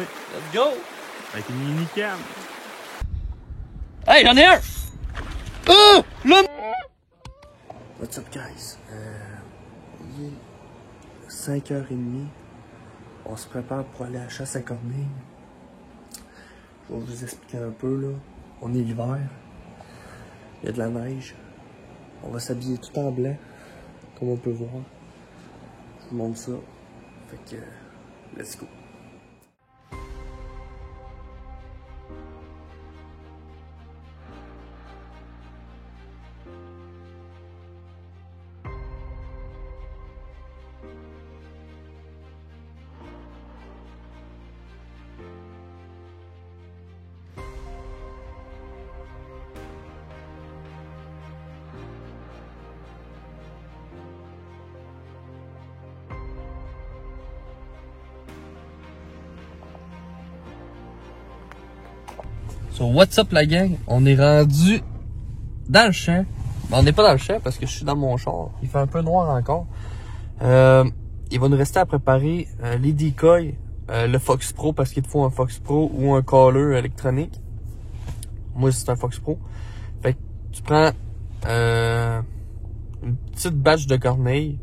plonger Let's go! avec une mini-cam. Hey, j'en ai un! Le... What's up guys? Il est 5h30. On se prépare pour aller à la chasse à corneille. Je vais vous expliquer un peu là. On est l'hiver. Il y a de la neige. On va s'habiller tout en blanc. Comme on peut voir. Je vous montre ça. Fait que let's go. So, what's up la gang? On est rendu dans le champ. Ben, on n'est pas dans le champ parce que je suis dans mon char. Il fait un peu noir encore. Il va nous rester à préparer les decoys, le Fox Pro parce qu'il te faut un Fox Pro ou un caller électronique. Moi, c'est un Fox Pro. Fait que tu prends une petite batch de corneilles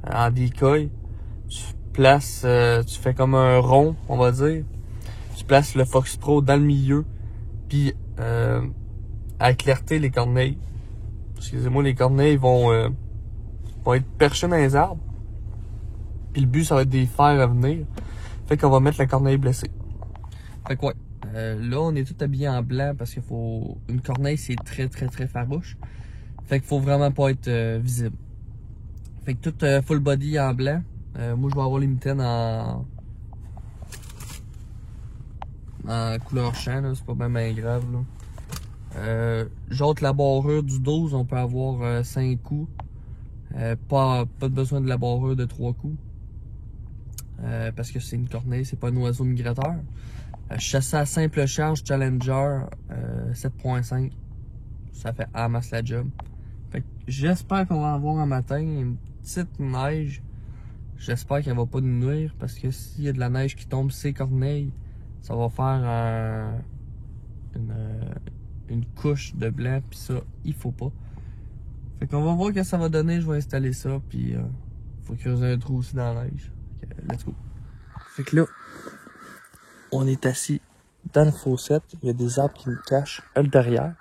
en decoy. Tu places, tu fais comme un rond, on va dire. Tu places le Fox Pro dans le milieu. Puis à éclairter les corneilles. Excusez-moi, les corneilles vont être perchées dans les arbres. Puis le but, ça va être des fers à venir. Fait qu'on va mettre la corneille blessée. Fait que ouais. Là, on est tout habillé en blanc parce qu'il faut. Une corneille, c'est très farouche. Fait qu'il faut vraiment pas être visible. Fait que tout full body en blanc. Moi, je vais avoir les mitaines en couleur champ, là, c'est pas bien grave. J'ôte la barrure du 12, on peut avoir 5 coups. Pas de besoin de la barrure de 3 coups. Parce que c'est une corneille, c'est pas un oiseau migrateur. Chassé à simple charge Challenger 7.5. Ça fait en masse la job. Fait que j'espère qu'on va avoir un matin une petite neige. J'espère qu'elle va pas nous nuire parce que s'il y a de la neige qui tombe ces corneilles, ça va faire une couche de blanc, puis ça, il faut pas. Fait qu'on va voir ce que ça va donner, je vais installer ça, puis faut creuser un trou aussi dans la neige. Fait que, let's go. Fait que là, on est assis dans le fossette. Il y a des arbres qui nous cachent. Elle derrière,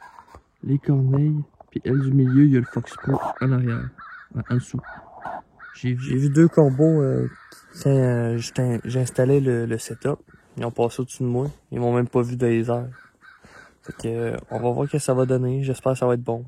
les corneilles, puis elle du milieu, il y a le Fox Pro en arrière, en dessous. J'ai vu deux corbeaux quand j'ai installé le setup. Ils ont passé au-dessus de moi. Ils m'ont même pas vu dans les airs. Fait que on va voir ce que ça va donner. J'espère que ça va être bon.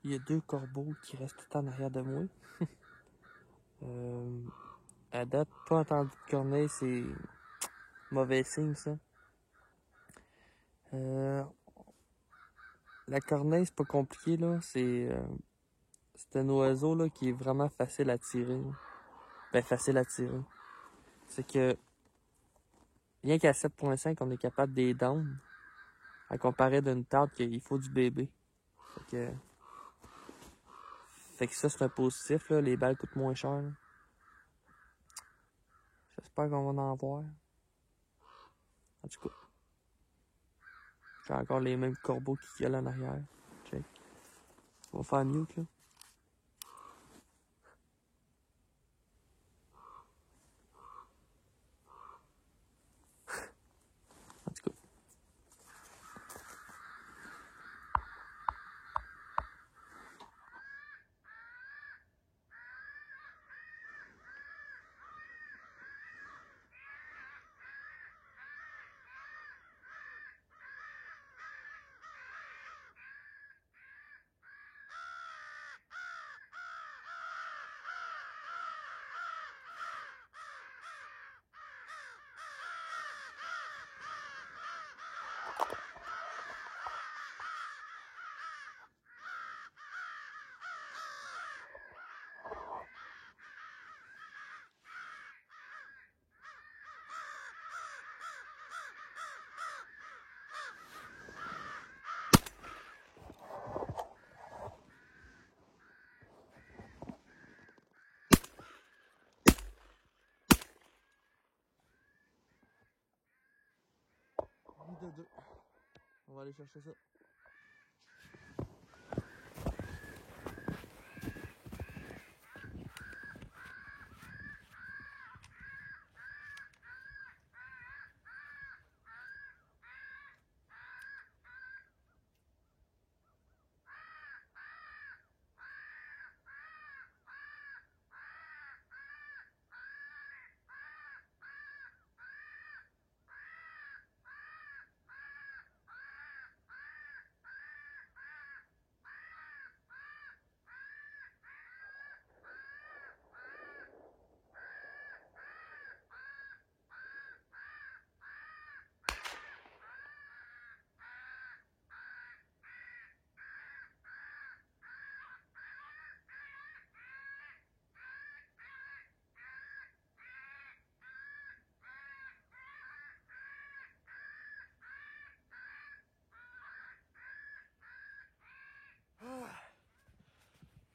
Il y a deux corbeaux qui restent tout en arrière de moi. À date, pas entendu de corneille, c'est mauvais signe ça. La corneille, c'est pas compliqué là. C'est un oiseau là, qui est vraiment facile à tirer. Ben, facile à tirer. C'est que rien qu'à 7.5, on est capable de les down. À comparer d'une tarte qu'il faut du bébé. Fait que ça, c'est un positif, là. Les balles coûtent moins cher. Là. J'espère qu'on va en voir. En tout cas. J'ai encore les mêmes corbeaux qui gueulent en arrière. Check. On va faire mute, là. En tout cas. de 2. On va aller chercher ça.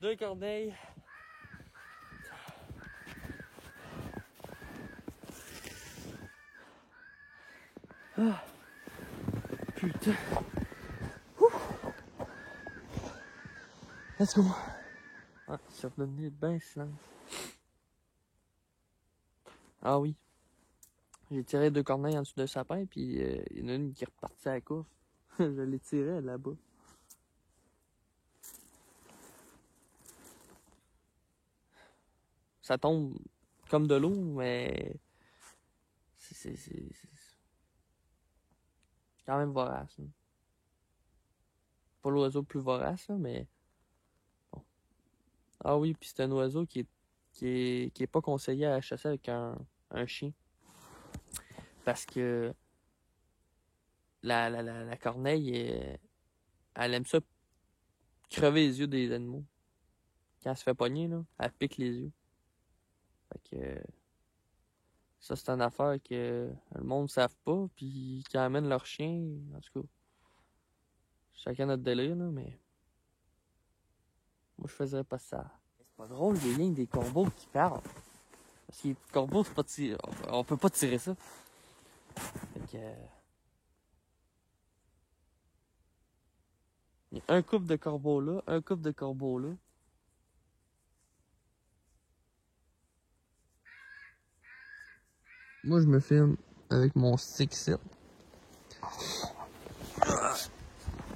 Deux corneilles. Ah. Putain. Ouh. Let's go. Ah, ça va devenir bien silence. Ah oui. J'ai tiré deux corneilles en dessous d'un sapin, puis il y en a une qui est repartie à la course. Je l'ai tirée là-bas. Ça tombe comme de l'eau, mais c'est quand même vorace. Hein. Pas l'oiseau le plus vorace, là, mais bon. Ah oui, puis c'est un oiseau qui est pas conseillé à chasser avec un chien. Parce que la corneille, elle aime ça crever les yeux des animaux. Quand elle se fait pogner, là, elle pique les yeux. Fait que ça, c'est une affaire que le monde ne savent pas, puis qui amènent leur chien, en tout cas. Chacun notre délire, là, mais moi, je faisais pas ça. C'est pas drôle, il y a rien que des corbeaux qui parlent. Parce que les corbeaux, c'est pas tirer. On peut pas tirer ça. Fait que... il y a un couple de corbeaux là, un couple de corbeaux là. Moi, je me filme avec mon stick set.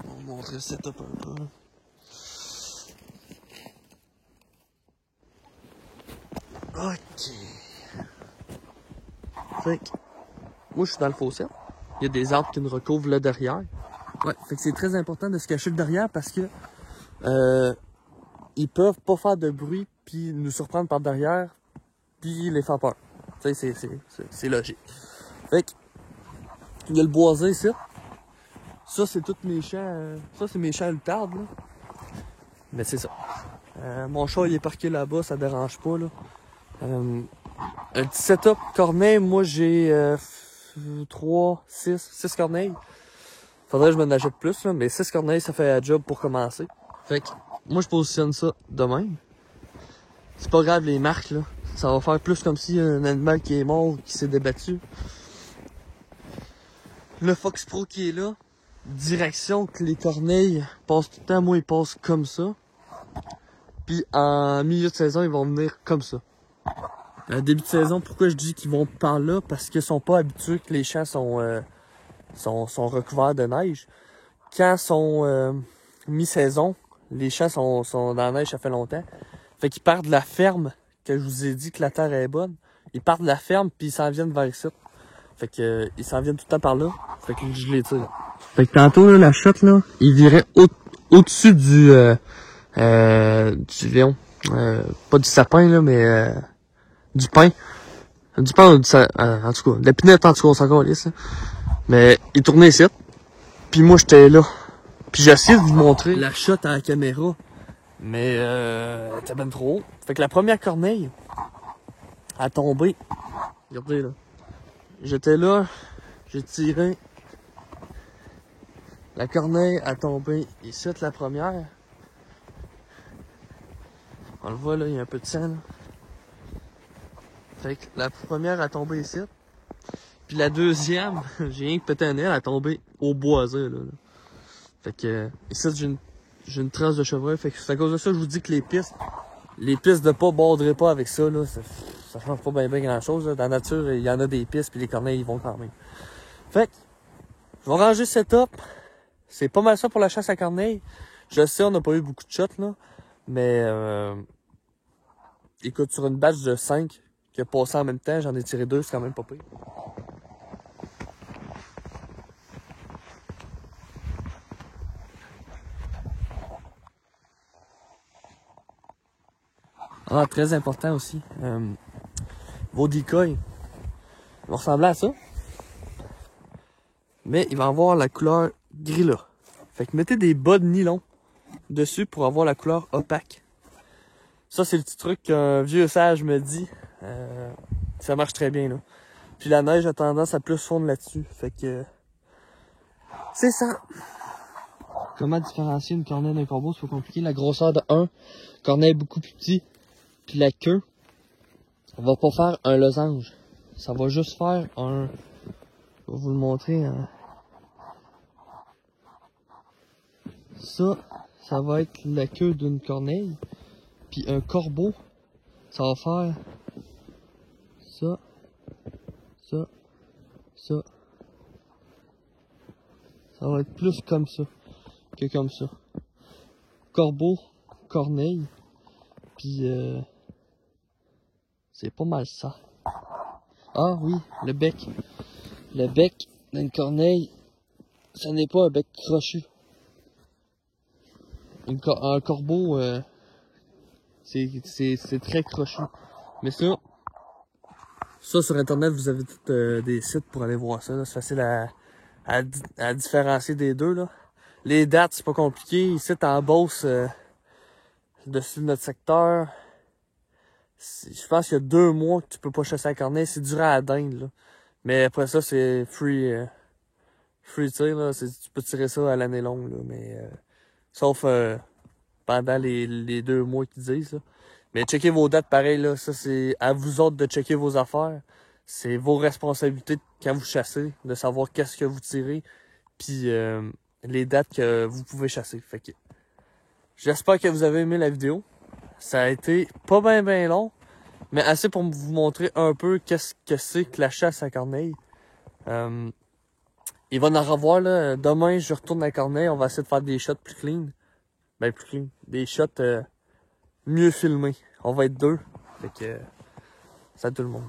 On va montrer le setup un peu. Ok. Fait que, moi, je suis dans le fossé. Il y a des arbres qui nous recouvrent là derrière. Ouais, fait que c'est très important de se cacher le derrière parce que ils peuvent pas faire de bruit puis nous surprendre par derrière puis les faire peur. Tu sais, c'est logique. Fait que, il y a le boisé ici. Ça, c'est tous mes champs. Ça, c'est mes champs lutardes, là. Mais c'est ça. Mon chat, il est parqué là-bas, ça dérange pas, là. Un petit setup corneille, moi, j'ai 6 corneilles. Faudrait que je m'en achète plus, là, mais 6 corneilles, ça fait la job pour commencer. Fait que, moi, je positionne ça de même. C'est pas grave, les marques, là. Ça va faire plus comme si un animal qui est mort, qui s'est débattu. Le Fox Pro qui est là. Direction que les corneilles passent tout le temps, moi, ils passent comme ça. Puis en milieu de saison, ils vont venir comme ça. Début de saison, pourquoi je dis qu'ils vont par là? Parce qu'ils sont pas habitués que les champs sont recouverts de neige. Quand ils sont mi-saison, les champs sont dans la neige, ça fait longtemps. Fait qu'ils partent de la ferme, que je vous ai dit que la terre est bonne. Ils partent de la ferme, puis ils s'en viennent vers ici. Fait que ils s'en viennent tout le temps par là. Fait que je les tire. Fait que tantôt, là, la shot, là, il virait au-dessus du lion. Pas du sapin, là, mais du pain. Du pain ou en tout cas, de la pinette, en tout cas, on s'en calisse. Mais il tournait ici. Puis moi, j'étais là. Puis j'ai essayé de vous montrer la shot à la caméra. Mais c'était ben trop haut. Fait que la première corneille a tombé. Regardez, là. J'étais là, j'ai tiré. La corneille a tombé ici, la première. On le voit là, il y a un peu de sang là. Fait que la première a tombé ici. Puis la deuxième, j'ai rien que pété un aile, elle a tombé au boisé, là. Fait que, ici, j'ai une trace de chevreuil. Fait que c'est à cause de ça que je vous dis que les pistes de pas borderez pas avec ça, là. Ça change pas bien grand chose, là. Dans la nature, il y en a des pistes, puis les corneilles, ils vont quand même. Fait que, je vais ranger ce setup. C'est pas mal ça pour la chasse à corneilles. Je sais, on n'a pas eu beaucoup de shots, là. Mais, écoute, sur une batch de 5 qui a passé en même temps, j'en ai tiré 2, c'est quand même pas pire. Ah, très important aussi. Vos decoys vont ressembler à ça. Mais il va avoir la couleur gris là. Fait que mettez des bas de nylon dessus pour avoir la couleur opaque. Ça, c'est le petit truc qu'un vieux sage me dit. Ça marche très bien, là. Puis la neige a tendance à plus fondre là-dessus. Fait que... c'est ça. Comment différencier une corneille d'un corbeau, c'est pas compliqué. La grosseur de 1, corneille beaucoup plus petit. Puis la queue, on va pas faire un losange. Ça va juste faire un... Je vais vous le montrer. Hein. Ça va être la queue d'une corneille. Puis un corbeau, ça va faire ça, ça, ça. Ça va être plus comme ça que comme ça. Corbeau, corneille, puis c'est pas mal ça. Ah oui, le bec. Le bec d'une corneille, ça n'est pas un bec crochu. Un corbeau, c'est très crochu. Mais ça sur internet, vous avez tous des sites pour aller voir ça. C'est facile à différencier des deux. Là. Les dates, c'est pas compliqué. Ici, en Beauce, dessus de notre secteur, je pense qu'il y a 2 mois que tu peux pas chasser à corneille. C'est dur à atteindre. Là. Mais après ça, c'est free tir. Là. Tu peux tirer ça à l'année longue. Là. Mais sauf pendant les 2 mois qu'ils disent. Là. Mais checkez vos dates pareil. Là. Ça, c'est à vous autres de checker vos affaires. C'est vos responsabilités quand vous chassez, de savoir qu'est-ce que vous tirez. Puis les dates que vous pouvez chasser. Fait que j'espère que vous avez aimé la vidéo. Ça a été pas bien long, mais assez pour vous montrer un peu qu'est-ce que c'est que la chasse à corneille. Il va en revoir là. Demain, je retourne à corneille. On va essayer de faire des shots plus clean. Ben plus clean. Des shots mieux filmés. On va être 2. Fait que salut tout le monde.